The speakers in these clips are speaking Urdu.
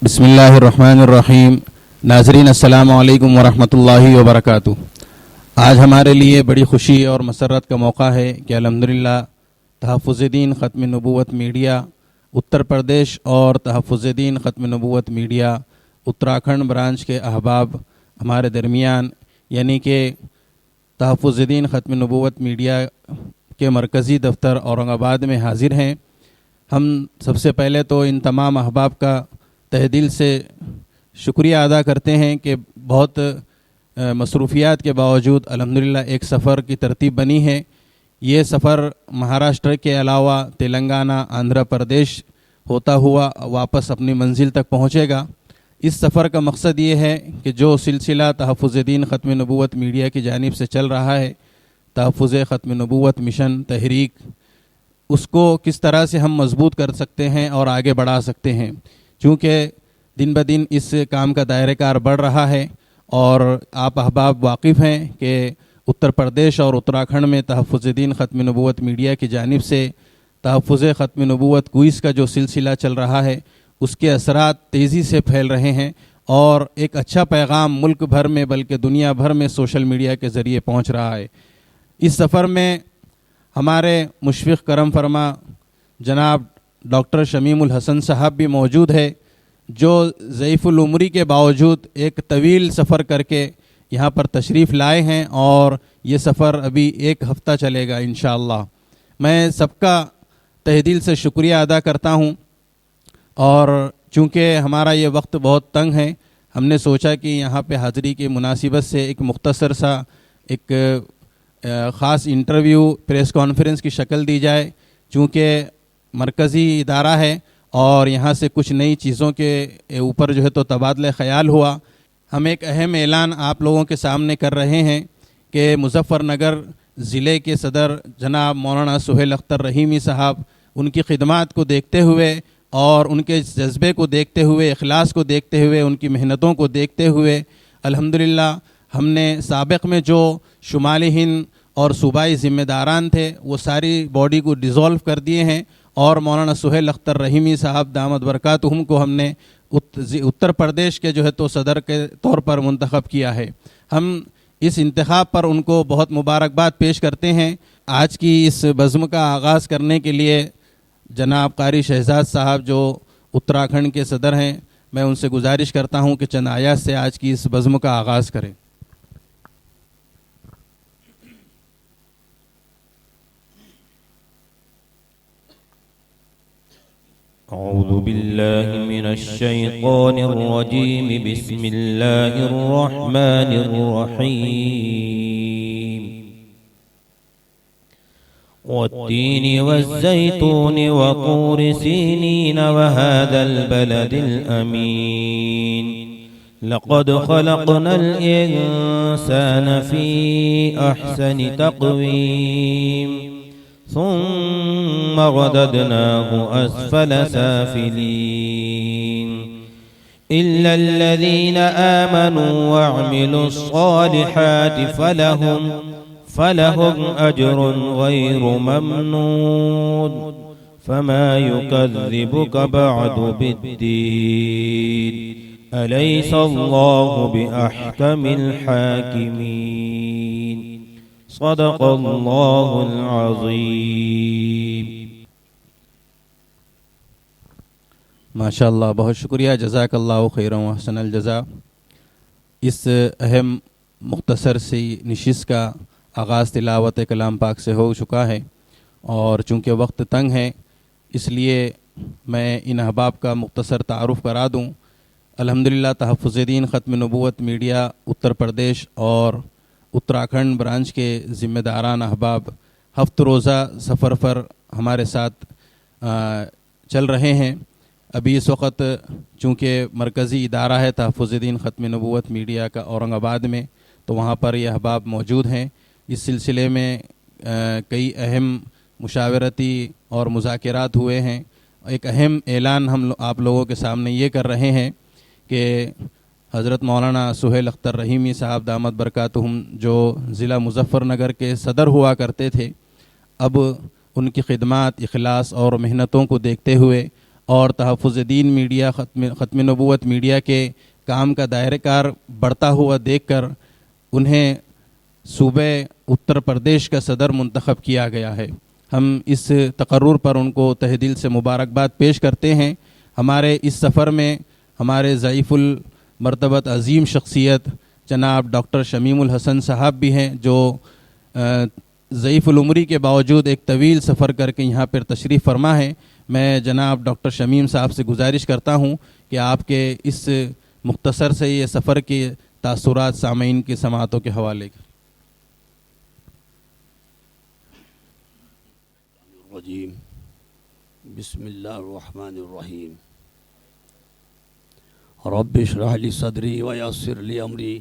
بسم اللہ الرحمن الرحیم۔ ناظرین السلام علیکم ورحمۃ اللہ وبرکاتہ۔ آج ہمارے لیے بڑی خوشی اور مسرت کا موقع ہے کہ الحمدللہ تحفظ دین ختم نبوت میڈیا اتر پردیش اور تحفظ دین ختم نبوت میڈیا اتراکھنڈ برانچ کے احباب ہمارے درمیان، یعنی کہ تحفظ دین ختم نبوت میڈیا کے مرکزی دفتر اورنگ آباد میں حاضر ہیں۔ ہم سب سے پہلے تو ان تمام احباب کا تہ دل سے شکریہ ادا کرتے ہیں کہ بہت مصروفیات کے باوجود الحمدللہ ایک سفر کی ترتیب بنی ہے۔ یہ سفر مہاراشٹر کے علاوہ تلنگانہ، آندھرا پردیش ہوتا ہوا واپس اپنی منزل تک پہنچے گا۔ اس سفر کا مقصد یہ ہے کہ جو سلسلہ تحفظ دین ختم نبوت میڈیا کی جانب سے چل رہا ہے، تحفظ ختم نبوت مشن تحریک، اس کو کس طرح سے ہم مضبوط کر سکتے ہیں اور آگے بڑھا سکتے ہیں، چونکہ دن بدن اس کام کا دائرہ کار بڑھ رہا ہے اور آپ احباب واقف ہیں کہ اتر پردیش اور اتراکھنڈ میں تحفظ دین ختم نبوت میڈیا کی جانب سے تحفظ ختم نبوت کوئز کا جو سلسلہ چل رہا ہے، اس کے اثرات تیزی سے پھیل رہے ہیں اور ایک اچھا پیغام ملک بھر میں بلکہ دنیا بھر میں سوشل میڈیا کے ذریعے پہنچ رہا ہے۔ اس سفر میں ہمارے مشفق کرم فرما جناب ڈاکٹر شمیم الحسن صاحب بھی موجود ہے، جو ضعیف العمری کے باوجود ایک طویل سفر کر کے یہاں پر تشریف لائے ہیں اور یہ سفر ابھی ایک ہفتہ چلے گا انشاءاللہ۔ میں سب کا تہ دل سے شکریہ ادا کرتا ہوں، اور چونکہ ہمارا یہ وقت بہت تنگ ہے، ہم نے سوچا کہ یہاں پہ حاضری کی مناسبت سے ایک مختصر سا ایک خاص انٹرویو پریس کانفرنس کی شکل دی جائے، چونکہ مرکزی ادارہ ہے اور یہاں سے کچھ نئی چیزوں کے اوپر جو ہے تو تبادلہ خیال ہوا۔ ہم ایک اہم اعلان آپ لوگوں کے سامنے کر رہے ہیں کہ مظفر نگر ضلع کے صدر جناب مولانا سہیل اختر رحیمی صاحب، ان کی خدمات کو دیکھتے ہوئے اور ان کے جذبے کو دیکھتے ہوئے، اخلاص کو دیکھتے ہوئے، ان کی محنتوں کو دیکھتے ہوئے الحمدللہ ہم نے سابق میں جو شمالی ہند اور صوبائی ذمہ داران تھے وہ ساری باڈی کو ڈیزولو کر دیے ہیں، اور مولانا سہیل اختر رحیمی صاحب دامت برکاتہم کو ہم نے اتر پردیش کے جو ہے تو صدر کے طور پر منتخب کیا ہے۔ ہم اس انتخاب پر ان کو بہت مبارکباد پیش کرتے ہیں۔ آج کی اس بزم کا آغاز کرنے کے لیے جناب قاری شہزاد صاحب جو اتراکھنڈ کے صدر ہیں، میں ان سے گزارش کرتا ہوں کہ چند آیات سے آج کی اس بزم کا آغاز کریں۔ اعوذ باللہ من الشیطان الرجیم، بسم اللہ الرحمن الرحیم۔ والتین والزیتون وطور سینین وهذا البلد الامین، لقد خلقنا الانسان فی احسن تقویم، ثم رددناه أسفل سافلين، إلا الذين آمنوا وعملوا الصالحات فلهم أجر غير ممنون، فما يكذبك بعد بالدين، أليس الله بأحكم الحاكمين، صدق اللہ العظیم۔ ماشاءاللہ، بہت شکریہ، جزاک اللہ خیرا و احسن الجزا۔ اس اہم مختصر سی نشست کا آغاز تلاوت کلام پاک سے ہو چکا ہے، اور چونکہ وقت تنگ ہے اس لیے میں ان احباب کا مختصر تعارف کرا دوں۔ الحمدللہ تحفظ دین ختم نبوت میڈیا اتر پردیش اور اتراکھنڈ برانچ کے ذمہ داران احباب ہفت روزہ سفر پر ہمارے ساتھ چل رہے ہیں۔ ابھی اس وقت چونکہ مرکزی ادارہ ہے تحفظ دین ختم نبوت میڈیا کا اورنگ آباد میں، تو وہاں پر یہ احباب موجود ہیں۔ اس سلسلے میں کئی اہم مشاورتی اور مذاکرات ہوئے ہیں۔ ایک اہم اعلان ہم آپ لوگوں کے سامنے یہ کر رہے ہیں کہ حضرت مولانا سہیل اختر رحیمی صاحب دامت برکاتہم جو ضلع مظفر نگر کے صدر ہوا کرتے تھے، اب ان کی خدمات، اخلاص اور محنتوں کو دیکھتے ہوئے اور تحفظ دین میڈیا ختم نبوت میڈیا کے کام کا دائرہ کار بڑھتا ہوا دیکھ کر انہیں صوبہ اتر پردیش کا صدر منتخب کیا گیا ہے۔ ہم اس تقرر پر ان کو تہ دل سے مبارکباد پیش کرتے ہیں۔ ہمارے اس سفر میں ہمارے ضعیف المرتبت عظیم شخصیت جناب ڈاکٹر شمیم الحسن صاحب بھی ہیں، جو ضعیف العمری کے باوجود ایک طویل سفر کر کے یہاں پر تشریف فرما ہے۔ میں جناب ڈاکٹر شمیم صاحب سے گزارش کرتا ہوں کہ آپ کے اس مختصر سے یہ سفر کے تاثرات سامعین کی سماعتوں کے حوالے کی۔ الرجیم بسم اللہ الرحمن الرحیم رب اشرح لی صدری ویسر لی امری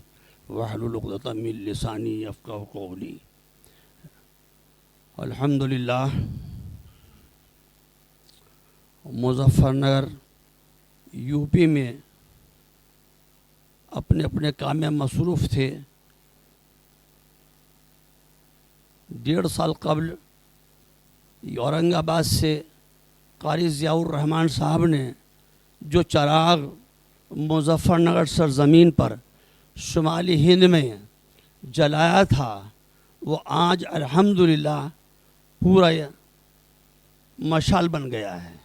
واحلل عقدۃ من لسانی یفقہوا قولی۔ الحمدللہ مظفر نگر یو پی میں اپنے اپنے کام میں مصروف تھے۔ 1.5 سال قبل اورنگ آباد سے قاری ضیاء الرحمن صاحب نے جو چراغ مظفر نگر سرزمین پر شمالی ہند میں جلایا تھا، وہ آج الحمدللہ پورا مشعل بن گیا ہے،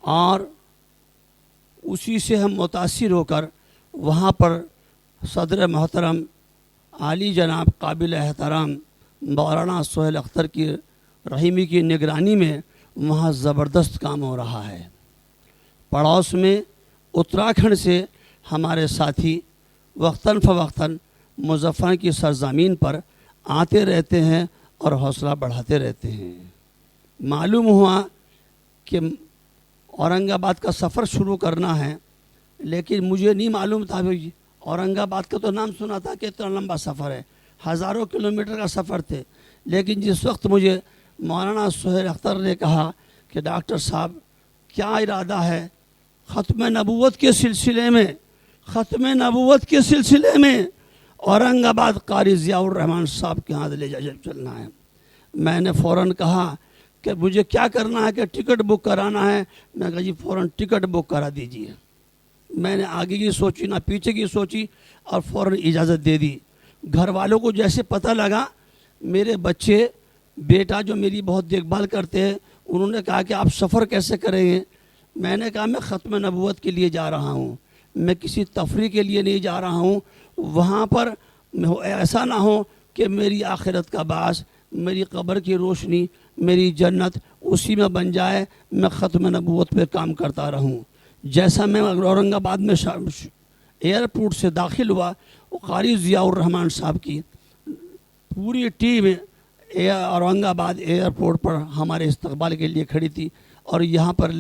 اور اسی سے ہم متاثر ہو کر وہاں پر صدر محترم عالی جناب قابل احترام مولانا سہیل اختر کی رحیمی کی نگرانی میں وہاں زبردست کام ہو رہا ہے۔ پڑوس میں اتراکھنڈ سے ہمارے ساتھی وقتاً فوقتاً مظفر کی سرزمین پر آتے رہتے ہیں اور حوصلہ بڑھاتے رہتے ہیں۔ معلوم ہوا کہ اورنگ آباد کا سفر شروع کرنا ہے، لیکن مجھے نہیں معلوم تھا بھائی، اورنگ آباد کا تو نام سنا تھا کہ اتنا لمبا سفر ہے، ہزاروں کلومیٹر کا سفر تھے۔ لیکن جس وقت مجھے مولانا سہیل اختر نے کہا کہ ڈاکٹر صاحب کیا ارادہ ہے ختم نبوت کے سلسلے میں اورنگ آباد قاری ضیاء الرحمن صاحب کے ہاں لے جا چلنا ہے، میں نے فوراً کہا کہ مجھے کیا کرنا ہے کہ ٹکٹ بک کرانا ہے۔ میں کہا جی فوراً ٹکٹ بک کرا دیجئے۔ میں نے آگے کی سوچی نہ پیچھے کی سوچی اور فوراً اجازت دے دی۔ گھر والوں کو جیسے پتہ لگا، میرے بچے بیٹا جو میری بہت دیکھ بھال کرتے ہیں، انہوں نے کہا کہ آپ سفر کیسے کریں گے؟ میں نے کہا میں ختم نبوت کے لیے جا رہا ہوں، میں کسی تفریح کے لیے نہیں جا رہا ہوں۔ وہاں پر ایسا نہ ہو کہ میری آخرت کا باعث، میری قبر کی روشنی، میری جنت اسی میں بن جائے، میں ختم نبوت پہ کام کرتا رہوں۔ جیسا میں اورنگ آباد میں ایئرپورٹ سے داخل ہوا، وہ قاری ضیاء الرحمن صاحب کی پوری ٹیم اورنگ آباد ایئرپورٹ پر ہمارے استقبال کے لیے کھڑی تھی، اور یہاں پر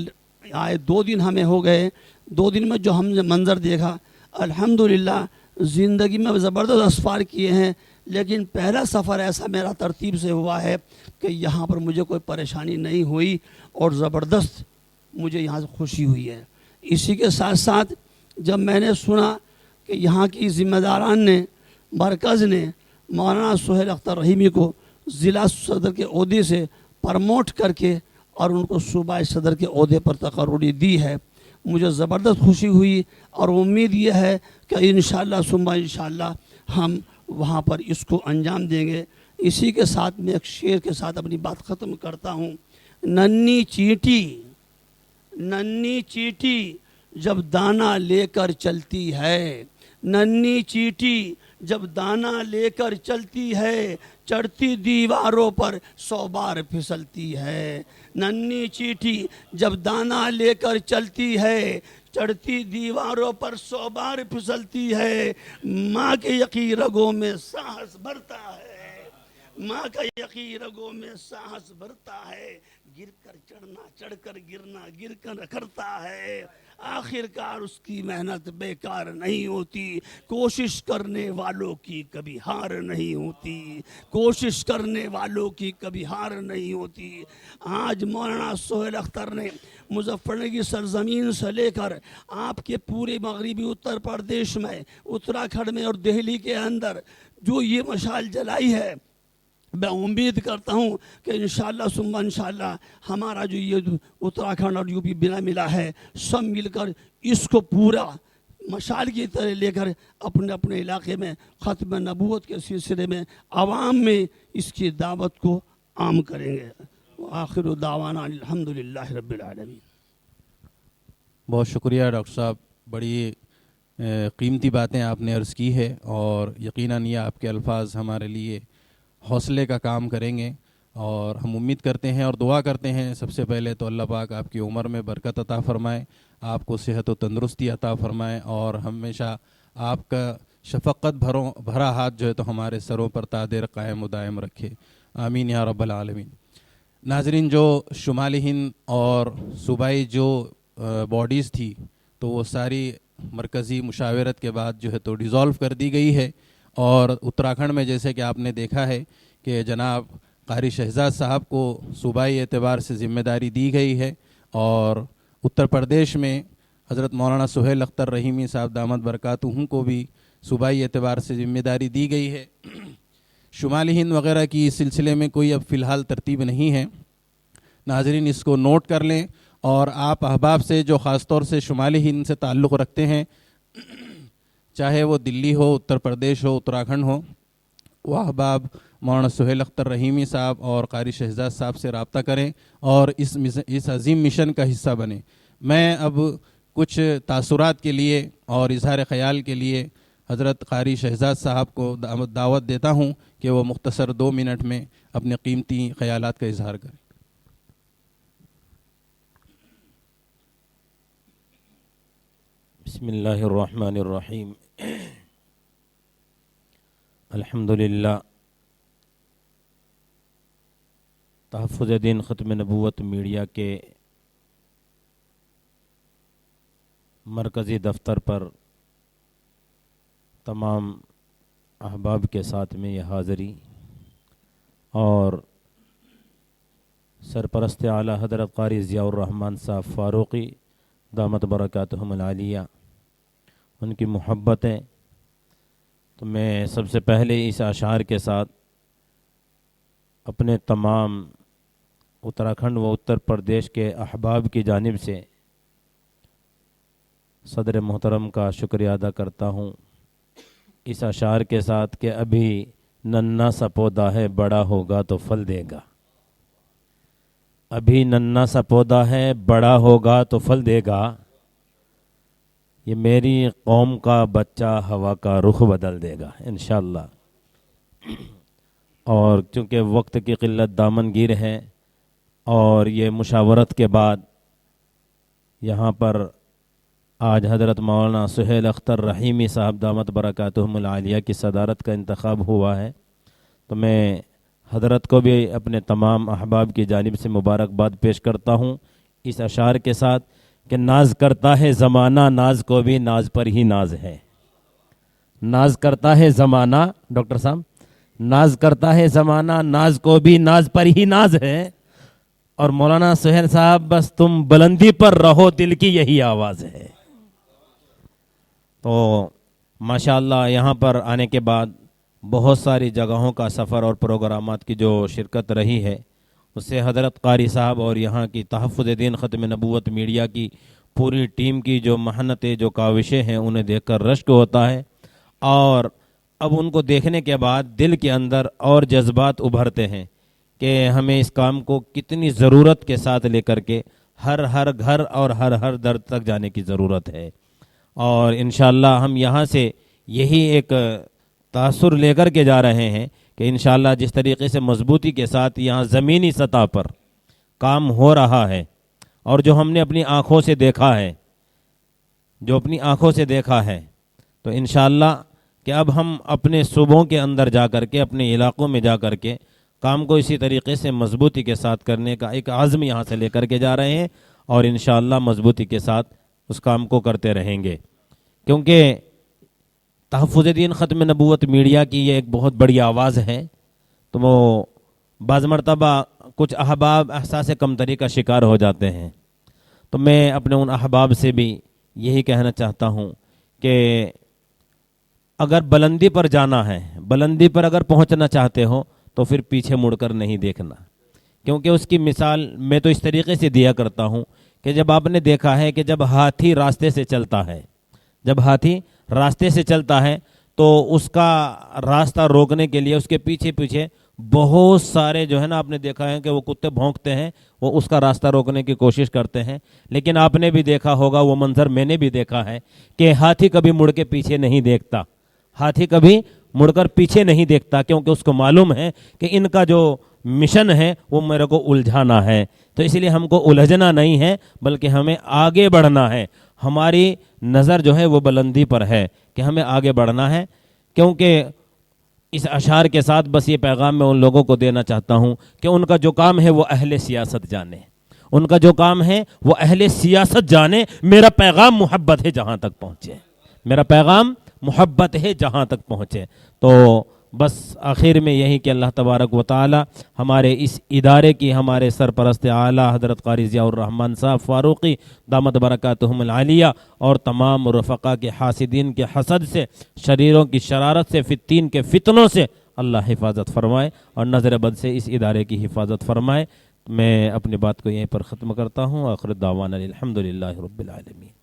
آئے 2 دن ہمیں ہو گئے۔ 2 دن میں جو ہم نے منظر دیکھا، الحمدللہ زندگی میں زبردست اسفار کیے ہیں، لیکن پہلا سفر ایسا میرا ترتیب سے ہوا ہے کہ یہاں پر مجھے کوئی پریشانی نہیں ہوئی اور زبردست مجھے یہاں سے خوشی ہوئی ہے۔ اسی کے ساتھ ساتھ جب میں نے سنا کہ یہاں کی ذمہ داران نے، مرکز نے مولانا سہیل اختر رحیمی کو ضلع صدر کے عہدے سے پرموٹ کر کے اور ان کو صوبہ صدر کے عہدے پر تقرری دی ہے، مجھے زبردست خوشی ہوئی، اور امید یہ ہے کہ انشاءاللہ ثم انشاءاللہ ہم وہاں پر اس کو انجام دیں گے۔ اسی کے ساتھ میں ایک شعر کے ساتھ اپنی بات ختم کرتا ہوں۔ ننھی چیٹی جب دانہ لے کر چلتی ہے، ننھی چیٹی جب دانہ لے کر چلتی ہے، چڑھتی دیواروں پر 100 بار پھسلتی ہے۔ ننھی چیٹی جب دانہ لے کر چلتی ہے، چڑھتی دیواروں پر 100 بار پھسلتی ہے۔ ماں کے یقین رگوں میں سانس بھرتا ہے، ماں کا یقین رگوں میں سانس بھرتا ہے، گر کر چڑھنا، چڑھ کر گرنا، گر کر کرتا ہے۔ آخر کار اس کی محنت بیکار نہیں ہوتی، کوشش کرنے والوں کی کبھی ہار نہیں ہوتی، کوشش کرنے والوں کی کبھی ہار نہیں ہوتی۔ آج مولانا سہیل اختر نے مظفر کی سرزمین سے لے کر آپ کے پورے مغربی اتر پردیش میں، اتراکھنڈ میں اور دہلی کے اندر جو یہ مشعل جلائی ہے، میں امید کرتا ہوں کہ انشاءاللہ ثم انشاءاللہ ہمارا جو یہ اتراکھنڈ اور یو پی بنا ملا ہے، سب مل کر اس کو پورا مشعل کی طرح لے کر اپنے اپنے علاقے میں ختم نبوت کے سلسلے میں عوام میں اس کی دعوت کو عام کریں گے۔ آخر دعوانا الحمدللہ رب العالمین۔ بہت شکریہ ڈاکٹر صاحب، بڑی قیمتی باتیں آپ نے عرض کی ہے، اور یقیناً یہ آپ کے الفاظ ہمارے لیے حوصلے کا کام کریں گے، اور ہم امید کرتے ہیں اور دعا کرتے ہیں سب سے پہلے تو اللہ پاک آپ کی عمر میں برکت عطا فرمائے، آپ کو صحت و تندرستی عطا فرمائے، اور ہمیشہ آپ کا شفقت بھرا ہاتھ جو ہے تو ہمارے سروں پر تا دیر قائم و دائم رکھے، آمین یا رب العالمین۔ ناظرین، جو شمالی ہند اور صوبائی جو باڈیز تھی تو وہ ساری مرکزی مشاورت کے بعد جو ہے تو ڈیزالو کر دی گئی ہے، اور اتراکھنڈ میں جیسے کہ آپ نے دیکھا ہے کہ جناب قاری شہزاد صاحب کو صوبائی اعتبار سے ذمہ داری دی گئی ہے، اور اتر پردیش میں حضرت مولانا سہیل اختر رحیمی صاحب دامت برکاتہم کو بھی صوبائی اعتبار سے ذمہ داری دی گئی ہے۔ شمالی ہند وغیرہ کی اس سلسلے میں کوئی اب فی الحال ترتیب نہیں ہے، ناظرین اس کو نوٹ کر لیں، اور آپ احباب سے جو خاص طور سے شمالی ہند سے تعلق رکھتے ہیں، چاہے وہ دلی ہو، اتر پردیش ہو، اتراکھنڈ ہو، وہ احباب مولانا سہیل اختر رحیمی صاحب اور قاری شہزاد صاحب سے رابطہ کریں اور اس عظیم مشن کا حصہ بنیں۔ میں اب کچھ تاثرات کے لیے اور اظہار خیال کے لیے حضرت قاری شہزاد صاحب کو دعوت دیتا ہوں کہ وہ مختصر 2 منٹ میں اپنے قیمتی خیالات کا اظہار کریں۔ بسم اللہ الرحمن الرحیم۔ الحمدللہ، تحفظ دین ختم نبوت میڈیا کے مرکزی دفتر پر تمام احباب کے ساتھ میں یہ حاضری، اور سرپرست اعلیٰ حضرت قاری ضیاء الرحمن صاحب فاروقی دامت برکاتہم العالیہ، ان کی محبتیں، تو میں سب سے پہلے اس اشعار کے ساتھ اپنے تمام اتراکھنڈ و اتر پردیش کے احباب کی جانب سے صدر محترم کا شکریہ ادا کرتا ہوں اس اشعار کے ساتھ کہ ابھی ننھا سا پودا ہے، بڑا ہوگا تو پھل دے گا۔ ابھی ننھا سا پودا ہے، بڑا ہوگا تو پھل دے گا، یہ میری قوم کا بچہ ہوا کا رخ بدل دے گا انشاءاللہ۔ اور چونکہ وقت کی قلت دامن گیر ہے، اور یہ مشاورت کے بعد یہاں پر آج حضرت مولانا سہیل اختر رحیمی صاحب دامت برکاتہم العالیہ کی صدارت کا انتخاب ہوا ہے، تو میں حضرت کو بھی اپنے تمام احباب کی جانب سے مبارکباد پیش کرتا ہوں اس اشعار کے ساتھ کہ ناز کرتا ہے زمانہ، ناز کو بھی ناز پر ہی ناز ہے۔ ناز کرتا ہے زمانہ، ڈاکٹر صاحب، ناز کرتا ہے زمانہ، ناز کو بھی ناز پر ہی ناز ہے، اور مولانا سہیل صاحب بس تم بلندی پر رہو، دل کی یہی آواز ہے۔ تو ماشاءاللہ یہاں پر آنے کے بعد بہت ساری جگہوں کا سفر اور پروگرامات کی جو شرکت رہی ہے، اس سے حضرت قاری صاحب اور یہاں کی تحفظ دین ختم نبوت میڈیا کی پوری ٹیم کی جو محنتیں، جو کاوشیں ہیں، انہیں دیکھ کر رشک ہوتا ہے، اور اب ان کو دیکھنے کے بعد دل کے اندر اور جذبات ابھرتے ہیں کہ ہمیں اس کام کو کتنی ضرورت کے ساتھ لے کر کے ہر گھر اور ہر در تک جانے کی ضرورت ہے، اور انشاءاللہ ہم یہاں سے یہی ایک تاثر لے کر کے جا رہے ہیں کہ انشاءاللہ جس طریقے سے مضبوطی کے ساتھ یہاں زمینی سطح پر کام ہو رہا ہے، اور جو ہم نے اپنی آنکھوں سے دیکھا ہے، تو انشاءاللہ کہ اب ہم اپنے صوبوں کے اندر جا کر کے، اپنے علاقوں میں جا کر کے کام کو اسی طریقے سے مضبوطی کے ساتھ کرنے کا ایک عزم یہاں سے لے کر کے جا رہے ہیں، اور انشاءاللہ مضبوطی کے ساتھ اس کام کو کرتے رہیں گے، کیونکہ تحفظ دین ختم نبوت میڈیا کی یہ ایک بہت بڑی آواز ہے۔ تو وہ بعض مرتبہ کچھ احباب احساس کمتری کا شکار ہو جاتے ہیں، تو میں اپنے ان احباب سے بھی یہی کہنا چاہتا ہوں کہ اگر بلندی پر جانا ہے، بلندی پر اگر پہنچنا چاہتے ہو، تو پھر پیچھے مڑ کر نہیں دیکھنا، کیونکہ اس کی مثال میں تو اس طریقے سے دیا کرتا ہوں کہ جب آپ نے دیکھا ہے کہ جب ہاتھی راستے سے چلتا ہے، جب ہاتھی راستے سے چلتا ہے تو اس کا راستہ روکنے کے لیے اس کے پیچھے پیچھے بہت سارے جو ہے نا آپ نے دیکھا ہے کہ وہ کتے بھونکتے ہیں، وہ اس کا راستہ روکنے کی کوشش کرتے ہیں، لیکن آپ نے بھی دیکھا ہوگا وہ منظر میں نے بھی دیکھا ہے کہ ہاتھی کبھی مڑ کے پیچھے نہیں دیکھتا، ہاتھی کبھی مڑ کر پیچھے نہیں دیکھتا، کیونکہ اس کو معلوم ہے کہ ان کا جو مشن ہے وہ میرے کو الجھانا ہے۔ تو اس لیے ہم کو الجھنا نہیں ہے بلکہ ہمیں آگے بڑھنا ہے، ہماری نظر جو ہے وہ بلندی پر ہے کہ ہمیں آگے بڑھنا ہے۔ کیونکہ اس اشعار کے ساتھ بس یہ پیغام میں ان لوگوں کو دینا چاہتا ہوں کہ ان کا جو کام ہے وہ اہل سیاست جانے، ان کا جو کام ہے وہ اہل سیاست جانے، میرا پیغام محبت ہے جہاں تک پہنچے، میرا پیغام محبت ہے جہاں تک پہنچے۔ تو بس آخر میں یہی کہ اللہ تبارک و تعالی ہمارے اس ادارے کی ہمارے سرپرست اعلیٰ حضرت قاری ضیاء الرحمن صاحب فاروقی دامت برکاتہم العالیہ اور تمام رفقا کے حاسدین کے حسد سے، شریروں کی شرارت سے، فتین کے فتنوں سے اللہ حفاظت فرمائے اور نظر بد سے اس ادارے کی حفاظت فرمائے۔ میں اپنی بات کو یہیں پر ختم کرتا ہوں۔ آخر دعوانا الحمدللہ رب العالمین۔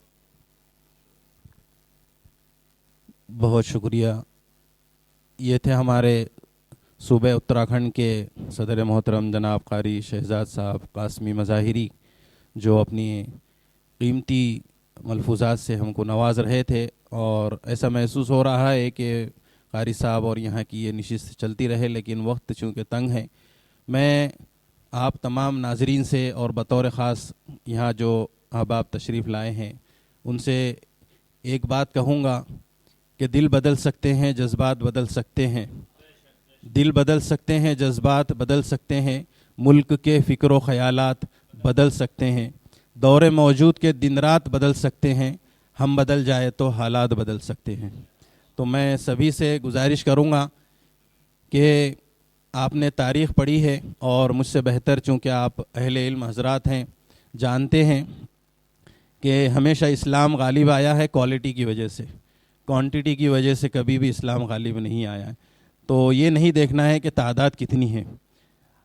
بہت شکریہ۔ یہ تھے ہمارے صوبہ اتراکھنڈ کے صدر محترم جناب قاری شہزاد صاحب قاسمی مظاہری، جو اپنی قیمتی ملفوظات سے ہم کو نواز رہے تھے، اور ایسا محسوس ہو رہا ہے کہ قاری صاحب اور یہاں کی یہ نشست چلتی رہے، لیکن وقت چونکہ تنگ ہے، میں آپ تمام ناظرین سے اور بطور خاص یہاں جو احباب تشریف لائے ہیں ان سے ایک بات کہوں گا کہ دل بدل سکتے ہیں، جذبات بدل سکتے ہیں، دل بدل سکتے ہیں، جذبات بدل سکتے ہیں، ملک کے فکر و خیالات بدل سکتے ہیں، دور موجود کے دن رات بدل سکتے ہیں، ہم بدل جائے تو حالات بدل سکتے ہیں۔ تو میں سبھی سے گزارش کروں گا کہ آپ نے تاریخ پڑھی ہے اور مجھ سے بہتر چونکہ آپ اہل علم حضرات ہیں، جانتے ہیں کہ ہمیشہ اسلام غالب آیا ہے کوالٹی کی وجہ سے، کوانٹٹی کی وجہ سے کبھی بھی اسلام غالب نہیں آیا ہے۔ تو یہ نہیں دیکھنا ہے کہ تعداد کتنی ہے،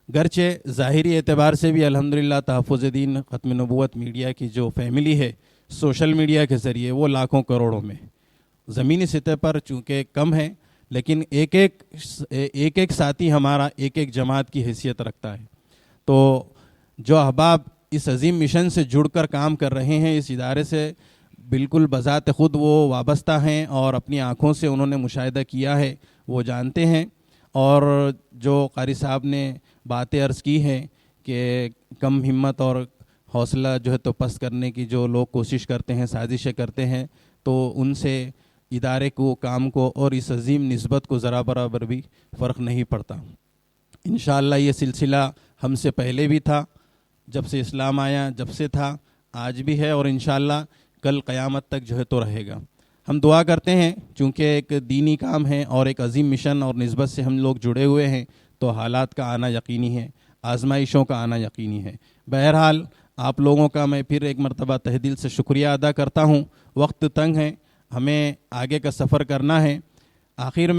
گرچہ ظاہری اعتبار سے بھی الحمدللہ تحفظ دین ختم نبوت میڈیا کی جو فیملی ہے سوشل میڈیا کے ذریعے وہ لاکھوں کروڑوں میں، زمینی سطح پر چونکہ کم ہے لیکن ایک ایک ساتھی ہمارا ایک ایک جماعت کی حیثیت رکھتا ہے۔ تو جو احباب اس عظیم مشن سے جڑ کر کام کر رہے ہیں، اس ادارے سے بالکل بذات خود وہ وابستہ ہیں اور اپنی آنکھوں سے انہوں نے مشاہدہ کیا ہے، وہ جانتے ہیں۔ اور جو قاری صاحب نے باتیں عرض کی ہیں کہ کم ہمت اور حوصلہ جو ہے تو پست کرنے کی جو لوگ کوشش کرتے ہیں، سازشیں کرتے ہیں، تو ان سے ادارے کو، کام کو اور اس عظیم نسبت کو ذرا برابر بھی فرق نہیں پڑتا۔ انشاءاللہ یہ سلسلہ ہم سے پہلے بھی تھا، جب سے اسلام آیا جب سے تھا، آج بھی ہے اور انشاءاللہ کل قیامت تک جو ہے تو رہے گا۔ ہم دعا کرتے ہیں چونکہ ایک دینی کام ہے اور ایک عظیم مشن اور نسبت سے ہم لوگ جڑے ہوئے ہیں، تو حالات کا آنا یقینی ہے، آزمائشوں کا آنا یقینی ہے۔ بہرحال آپ لوگوں کا میں پھر ایک مرتبہ تہ دل سے شکریہ ادا کرتا ہوں۔ وقت تنگ ہے، ہمیں آگے کا سفر کرنا ہے۔ آخر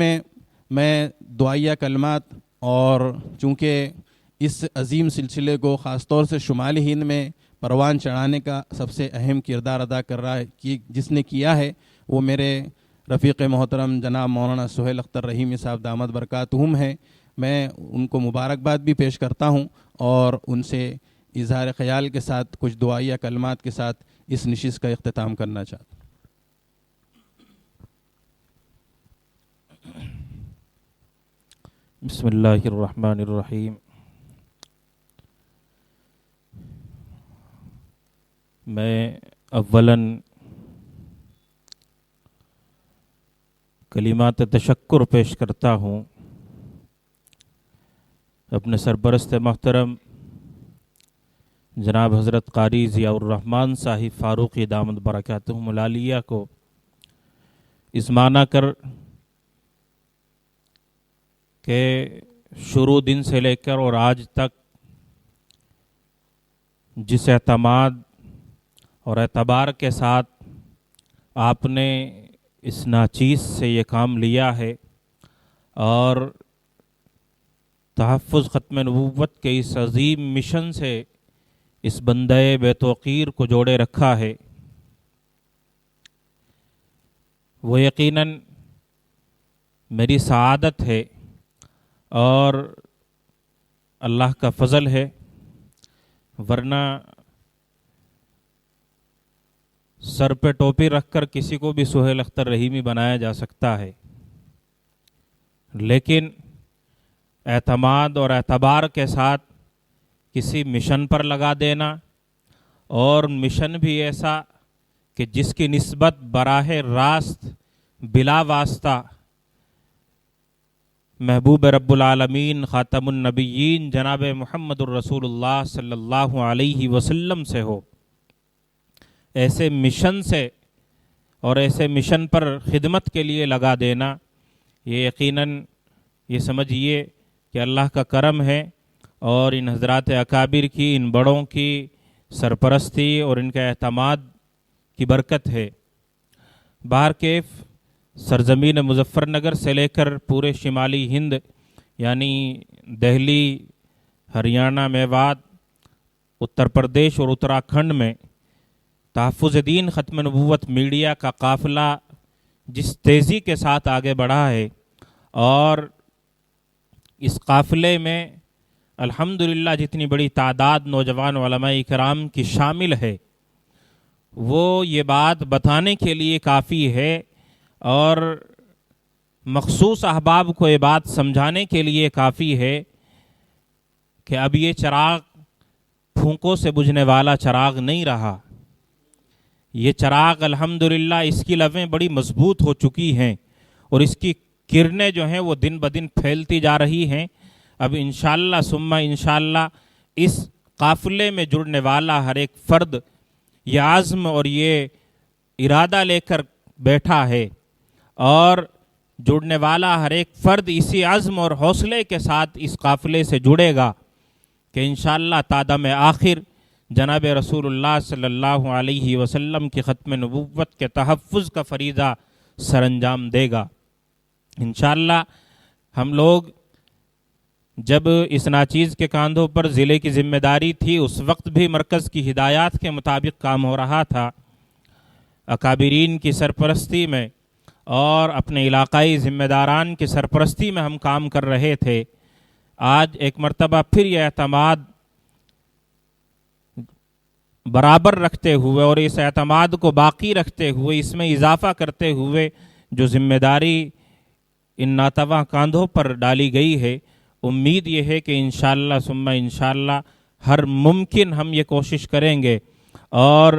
میں دعائیہ کلمات، اور چونکہ اس عظیم سلسلے کو خاص طور سے شمالی ہند میں پروان چڑھانے کا سب سے اہم کردار ادا کر رہا ہے، کہ جس نے کیا ہے وہ میرے رفیق محترم جناب مولانا سہیل اختر رحیمی صاحب دامت برکاتہم ہیں۔ میں ان کو مبارکباد بھی پیش کرتا ہوں اور ان سے اظہار خیال کے ساتھ کچھ دعائیہ کلمات کے ساتھ اس نشست کا اختتام کرنا چاہتا ہوں۔ بسم اللہ الرحمن الرحیم۔ میں اولاً کلمات تشکر پیش کرتا ہوں اپنے سرپرست محترم جناب حضرت قاری ضیاء الرحمن صاحب فاروقی دامت برکاتہم العالیہ کو، اس معنی کر کہ شروع دن سے لے کر اور آج تک جس اعتماد اور اعتبار کے ساتھ آپ نے اس ناچیز سے یہ کام لیا ہے، اور تحفظ ختم نبوت کے اس عظیم مشن سے اس بندے بے توقیر کو جوڑے رکھا ہے، وہ یقیناً میری سعادت ہے اور اللہ کا فضل ہے، ورنہ سر پہ ٹوپی رکھ کر کسی کو بھی سہیل اختر رحیمی بنایا جا سکتا ہے، لیکن اعتماد اور اعتبار کے ساتھ کسی مشن پر لگا دینا، اور مشن بھی ایسا کہ جس کی نسبت براہ راست بلا واسطہ محبوب رب العالمین خاتم النبیین جناب محمد الرسول اللہ صلی اللہ علیہ وسلم سے ہو، ایسے مشن سے اور ایسے مشن پر خدمت کے لیے لگا دینا، یہ یقیناً یہ سمجھیے کہ اللہ کا کرم ہے اور ان حضرات اکابر کی، ان بڑوں کی سرپرستی اور ان کے اعتماد کی برکت ہے۔ بہرکیف سرزمین مظفر نگر سے لے کر پورے شمالی ہند یعنی دہلی، ہریانہ، میوات، اتر پردیش اور اتراکھنڈ میں تحفظ دین ختم نبوت میڈیا کا قافلہ جس تیزی کے ساتھ آگے بڑھا ہے، اور اس قافلے میں الحمدللہ جتنی بڑی تعداد نوجوان علماء کرام کی شامل ہے، وہ یہ بات بتانے کے لیے کافی ہے اور مخصوص احباب کو یہ بات سمجھانے کے لیے کافی ہے کہ اب یہ چراغ پھونکوں سے بجھنے والا چراغ نہیں رہا، یہ چراغ الحمدللہ اس کی لویں بڑی مضبوط ہو چکی ہیں اور اس کی کرنیں جو ہیں وہ دن بدن پھیلتی جا رہی ہیں۔ اب انشاءاللہ ثم انشاءاللہ اس قافلے میں جڑنے والا ہر ایک فرد یہ عزم اور یہ ارادہ لے کر بیٹھا ہے، اور جڑنے والا ہر ایک فرد اسی عزم اور حوصلے کے ساتھ اس قافلے سے جڑے گا کہ انشاءاللہ تا دم آخر جناب رسول اللہ صلی اللہ علیہ وسلم کی ختم نبوت کے تحفظ کا فریضہ سر انجام دے گا۔ انشاءاللہ ہم لوگ جب اس ناچیز کے کاندھوں پر ضلع کی ذمہ داری تھی، اس وقت بھی مرکز کی ہدایات کے مطابق کام ہو رہا تھا، اکابرین کی سرپرستی میں اور اپنے علاقائی ذمہ داران کی سرپرستی میں ہم کام کر رہے تھے۔ آج ایک مرتبہ پھر یہ اعتماد برابر رکھتے ہوئے اور اس اعتماد کو باقی رکھتے ہوئے، اس میں اضافہ کرتے ہوئے جو ذمہ داری ان ناتواں کاندھوں پر ڈالی گئی ہے، امید یہ ہے کہ انشاءاللہ ثم انشاءاللہ ہر ممکن ہم یہ کوشش کریں گے اور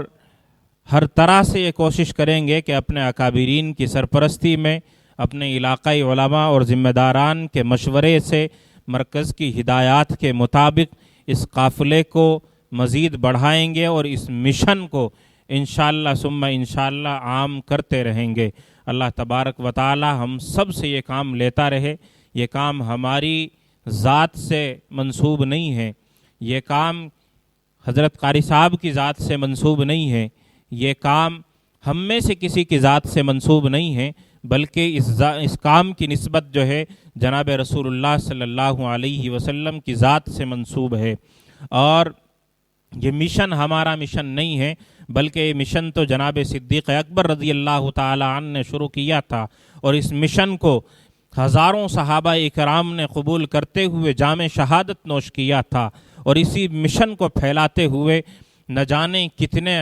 ہر طرح سے یہ کوشش کریں گے کہ اپنے اکابرین کی سرپرستی میں، اپنے علاقائی علماء اور ذمہ داران کے مشورے سے، مرکز کی ہدایات کے مطابق اس قافلے کو مزید بڑھائیں گے اور اس مشن کو انشاءاللہ ثم انشاءاللہ عام کرتے رہیں گے۔ اللہ تبارک و تعالی ہم سب سے یہ کام لیتا رہے۔ یہ کام ہماری ذات سے منسوب نہیں ہے، یہ کام حضرت قاری صاحب کی ذات سے منسوب نہیں ہے، یہ کام ہم میں سے کسی کی ذات سے منسوب نہیں ہے، بلکہ اس کام کی نسبت جو ہے جناب رسول اللہ صلی اللہ علیہ وسلم کی ذات سے منسوب ہے۔ اور یہ مشن ہمارا مشن نہیں ہے، بلکہ یہ مشن تو جناب صدیق اکبر رضی اللہ تعالی عنہ نے شروع کیا تھا، اور اس مشن کو ہزاروں صحابہ اکرام نے قبول کرتے ہوئے جام شہادت نوش کیا تھا، اور اسی مشن کو پھیلاتے ہوئے نہ جانے کتنے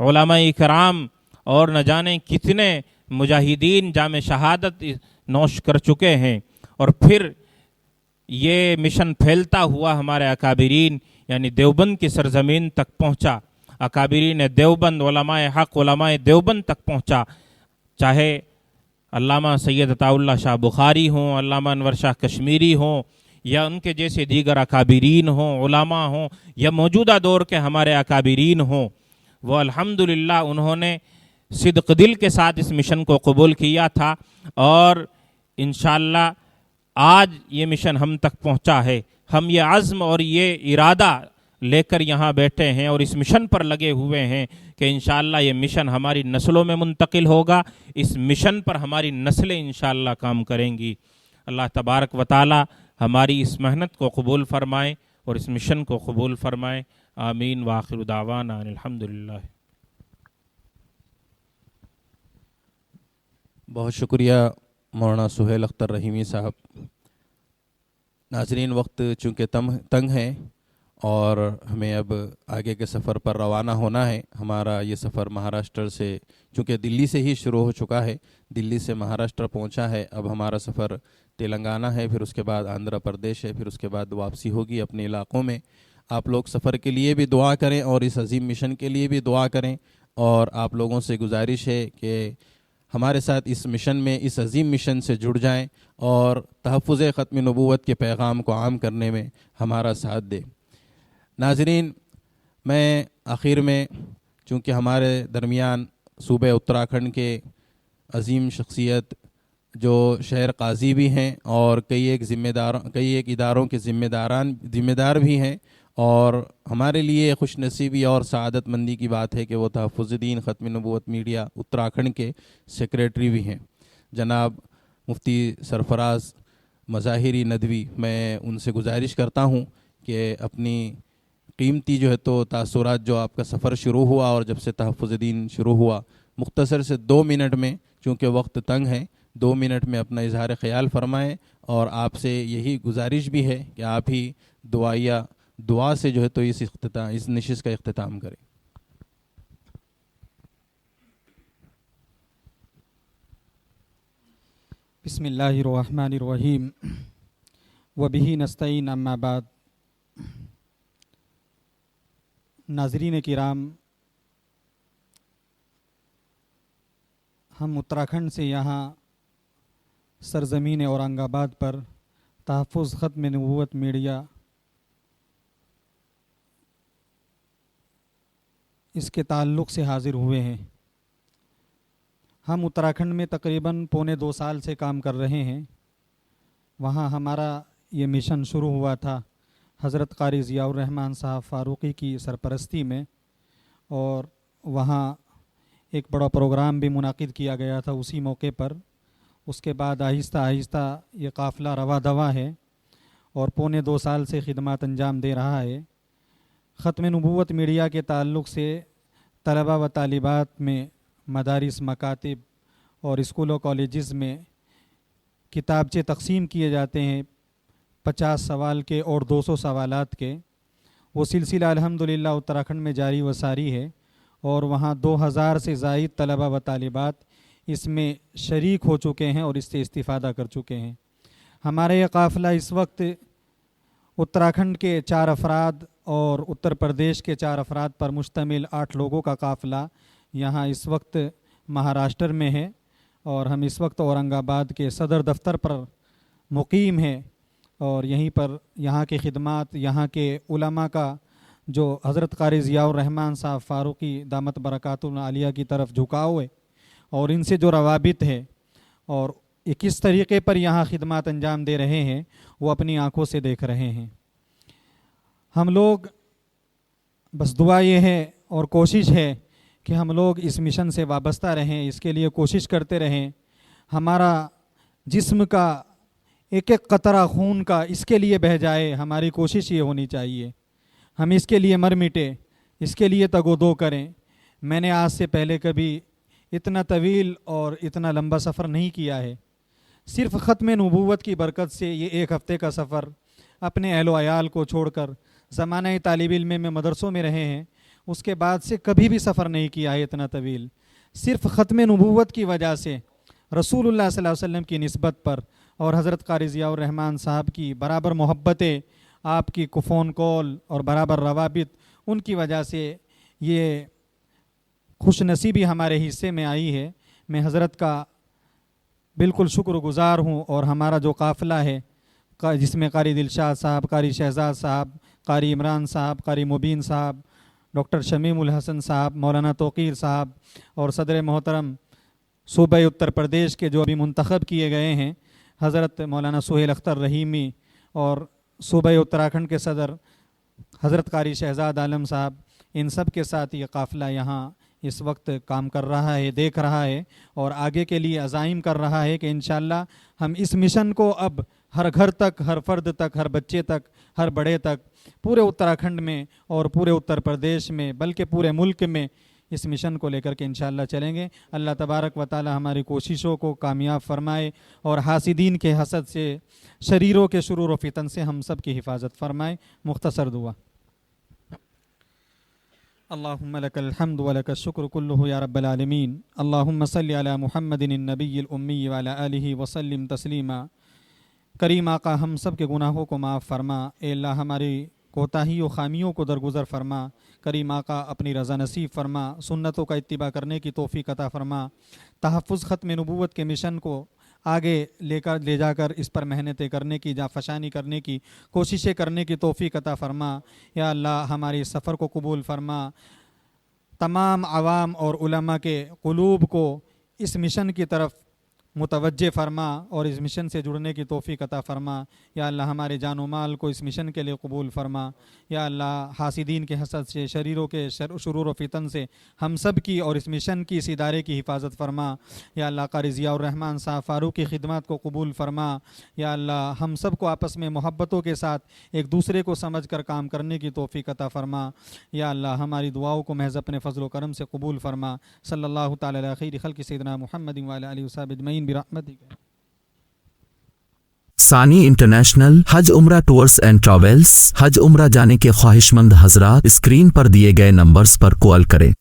علماء اکرام اور نہ جانے کتنے مجاہدین جام شہادت نوش کر چکے ہیں، اور پھر یہ مشن پھیلتا ہوا ہمارے اکابرین یعنی دیوبند کی سرزمین تک پہنچا، اکابرین دیوبند، علماء حق، علماء دیوبند تک پہنچا، چاہے علامہ سید عطا اللہ شاہ بخاری ہوں، علامہ انور شاہ کشمیری ہوں، یا ان کے جیسے دیگر اکابرین ہوں، علماء ہوں، یا موجودہ دور کے ہمارے اکابرین ہوں، وہ الحمدللہ انہوں نے صدق دل کے ساتھ اس مشن کو قبول کیا تھا، اور انشاءاللہ آج یہ مشن ہم تک پہنچا ہے۔ ہم یہ عزم اور یہ ارادہ لے کر یہاں بیٹھے ہیں اور اس مشن پر لگے ہوئے ہیں کہ انشاءاللہ یہ مشن ہماری نسلوں میں منتقل ہوگا، اس مشن پر ہماری نسلیں انشاءاللہ کام کریں گی۔ اللہ تبارک و تعالی ہماری اس محنت کو قبول فرمائیں اور اس مشن کو قبول فرمائیں. آمین. وآخر دعوانا ان الحمدللہ. بہت شکریہ مولانا سہیل اختر رحیمی صاحب. ناظرین، وقت چونکہ تنگ ہے اور ہمیں اب آگے کے سفر پر روانہ ہونا ہے. ہمارا یہ سفر مہاراشٹر سے، چونکہ دلی سے ہی شروع ہو چکا ہے، دلی سے مہاراشٹر پہنچا ہے. اب ہمارا سفر تلنگانہ ہے، پھر اس کے بعد آندھرا پردیش ہے، پھر اس کے بعد واپسی ہوگی اپنے علاقوں میں. آپ لوگ سفر کے لیے بھی دعا کریں اور اس عظیم مشن کے لیے بھی دعا کریں. اور آپ لوگوں سے گزارش ہے کہ ہمارے ساتھ اس مشن میں، اس عظیم مشن سے جڑ جائیں اور تحفظ ختم نبوت کے پیغام کو عام کرنے میں ہمارا ساتھ دیں. ناظرین، میں آخر میں، چونکہ ہمارے درمیان صوبہ اتراکھنڈ کے عظیم شخصیت جو شہر قاضی بھی ہیں اور کئی ایک اداروں کے ذمہ دار بھی ہیں، اور ہمارے لیے خوش نصیبی اور سعادت مندی کی بات ہے کہ وہ تحفظ دین ختم نبوت میڈیا اتراکھنڈ کے سیکریٹری بھی ہیں، جناب مفتی سرفراز مظاہری ندوی. میں ان سے گزارش کرتا ہوں کہ اپنی قیمتی جو ہے تو تاثرات، جو آپ کا سفر شروع ہوا اور جب سے تحفظ دین شروع ہوا، مختصر سے 2 منٹ میں، چونکہ وقت تنگ ہے، 2 منٹ میں اپنا اظہار خیال فرمائیں. اور آپ سے یہی گزارش بھی ہے کہ آپ ہی دعا سے جو ہے تو اس نشست کا اختتام کریں. بسم اللہ الرحمن الرحیم وبہ نستعین اما بعد. ناظرین کرام، ہم اتراکھنڈ سے یہاں سرزمین اورنگ آباد پر تحفظ ختم نبوت میڈیا اس کے تعلق سے حاضر ہوئے ہیں. ہم اتراکھنڈ میں تقریباً 2.25 سال سے کام کر رہے ہیں. وہاں ہمارا یہ مشن شروع ہوا تھا حضرت قاری ضیاء الرحمن صاحب فاروقی کی سرپرستی میں، اور وہاں ایک بڑا پروگرام بھی منعقد کیا گیا تھا اسی موقع پر. اس کے بعد آہستہ آہستہ یہ قافلہ رواں دواں ہے اور 2.25 سال سے خدمات انجام دے رہا ہے. ختم نبوت میڈیا کے تعلق سے طلبہ و طالبات میں مدارس، مکاتب اور اسکولوں کالجز میں کتابچے تقسیم کیے جاتے ہیں 50 سوال کے اور 200 سوالات کے. وہ سلسلہ الحمدللہ اتراکھنڈ میں جاری و ساری ہے اور وہاں 2000 سے زائد طلبہ و طالبات اس میں شریک ہو چکے ہیں اور اس سے استفادہ کر چکے ہیں. ہمارا یہ قافلہ اس وقت اتراکھنڈ کے 4 افراد اور اتر پردیش کے 4 افراد پر مشتمل 8 لوگوں کا قافلہ یہاں اس وقت مہاراشٹر میں ہے، اور ہم اس وقت اورنگ آباد کے صدر دفتر پر مقیم ہیں. اور یہیں پر یہاں کی خدمات، یہاں کے علماء کا جو حضرت قاری ضیاء الرحمن صاحب فاروقی دامت برکاتہ العالیہ کی طرف جھکاؤ ہے اور ان سے جو روابط ہے اور کس طریقے پر یہاں خدمات انجام دے رہے ہیں، وہ اپنی آنکھوں سے دیکھ رہے ہیں. ہم لوگ بس دعا یہ ہے اور کوشش ہے کہ ہم لوگ اس مشن سے وابستہ رہیں، اس کے لیے کوشش کرتے رہیں. ہمارا جسم کا ایک ایک قطرہ خون کا اس کے لیے بہہ جائے، ہماری کوشش یہ ہونی چاہیے. ہم اس کے لیے مر مٹے، اس کے لیے تگ و دو کریں. میں نے آج سے پہلے کبھی اتنا طویل اور اتنا لمبا سفر نہیں کیا ہے. صرف ختم نبوت کی برکت سے یہ 1 ہفتے کا سفر اپنے اہل و عیال کو چھوڑ کر زمانہ طالب علم میں مدرسوں میں رہے ہیں، اس کے بعد سے کبھی بھی سفر نہیں کیا ہے اتنا طویل. صرف ختم نبوت کی وجہ سے رسول اللہ صلی اللہ علیہ وسلم کی نسبت پر اور حضرت قاری ضیاء الرحمن صاحب کی برابر محبتیں، آپ کی فون کال اور برابر روابط، ان کی وجہ سے یہ خوش نصیبی ہمارے حصے میں آئی ہے. میں حضرت کا بالکل شکر گزار ہوں. اور ہمارا جو قافلہ ہے جس میں قاری دلشاد صاحب، قاری شہزاد صاحب، قاری عمران صاحب، قاری مبین صاحب، ڈاکٹر شمیم الحسن صاحب، مولانا توقیر صاحب اور صدر محترم صوبہ اتر پردیش کے جو ابھی منتخب کیے گئے ہیں حضرت مولانا سہیل اختر رحیمی، اور صوبہ اتراکھنڈ کے صدر حضرت قاری شہزاد عالم صاحب، ان سب کے ساتھ یہ قافلہ یہاں اس وقت کام کر رہا ہے، دیکھ رہا ہے اور آگے کے لیے عزائم کر رہا ہے کہ انشاءاللہ ہم اس مشن کو اب ہر گھر تک، ہر فرد تک، ہر بچے تک، ہر بڑے تک، پورے اتراکھنڈ میں اور پورے اتر پردیش میں بلکہ پورے ملک میں اس مشن کو لے کر کے انشاءاللہ چلیں گے۔ اللہ تبارک و تعالی ہماری کوششوں کو کامیاب فرمائے اور حاسدین کے حسد سے، شریروں کے شرور و فتن سے ہم سب کی حفاظت فرمائے۔ مختصر دعا۔ اللہم لک الحمد ولک الشکر کلہ یا رب العالمین۔ اللہم صلی علی محمد النبی الامی وعلی آلہ وسلم تسلیما۔ کریم آقا ہم سب کے گناہوں کو معاف فرما، اے اللہ ہماری کوتاہی و خامیوں کو درگزر فرما۔ کریم آقا اپنی رضا نصیب فرما، سنتوں کا اتباع کرنے کی توفیق عطا فرما، تحفظ ختم نبوت کے مشن کو آگے لے جا کر اس پر محنتیں کرنے کی، جانفشانی کرنے کی، کوششیں کرنے کی توفیق عطا فرما۔ یا اللہ ہماری اس سفر کو قبول فرما، تمام عوام اور علماء کے قلوب کو اس مشن کی طرف متوجہ فرما اور اس مشن سے جڑنے کی توفیق عطا فرما۔ یا اللہ ہمارے جان و مال کو اس مشن کے لیے قبول فرما۔ یا اللہ حاسدین کے حسد سے، شریروں کے شرور و فتن سے ہم سب کی اور اس مشن کی، اس ادارے کی حفاظت فرما۔ یا اللہ قاری ضیاء الرحمن صاحب فاروق کی خدمات کو قبول فرما۔ یا اللہ ہم سب کو آپس میں محبتوں کے ساتھ ایک دوسرے کو سمجھ کر کام کرنے کی توفیق عطا فرما۔ یا اللہ ہماری دعاؤں کو محض اپنے فضل و کرم سے قبول فرما۔ صلی اللہ تعالی علی خیر خلق سیدنا محمد وعلی آلہ وصحبہ اجمعین برحمتک۔ ثانی انٹرنیشنل حج عمرہ ٹورز اینڈ ٹریولز۔ حج عمرہ جانے کے خواہش مند حضرات اسکرین پر دیے گئے نمبرز پر کال کریں۔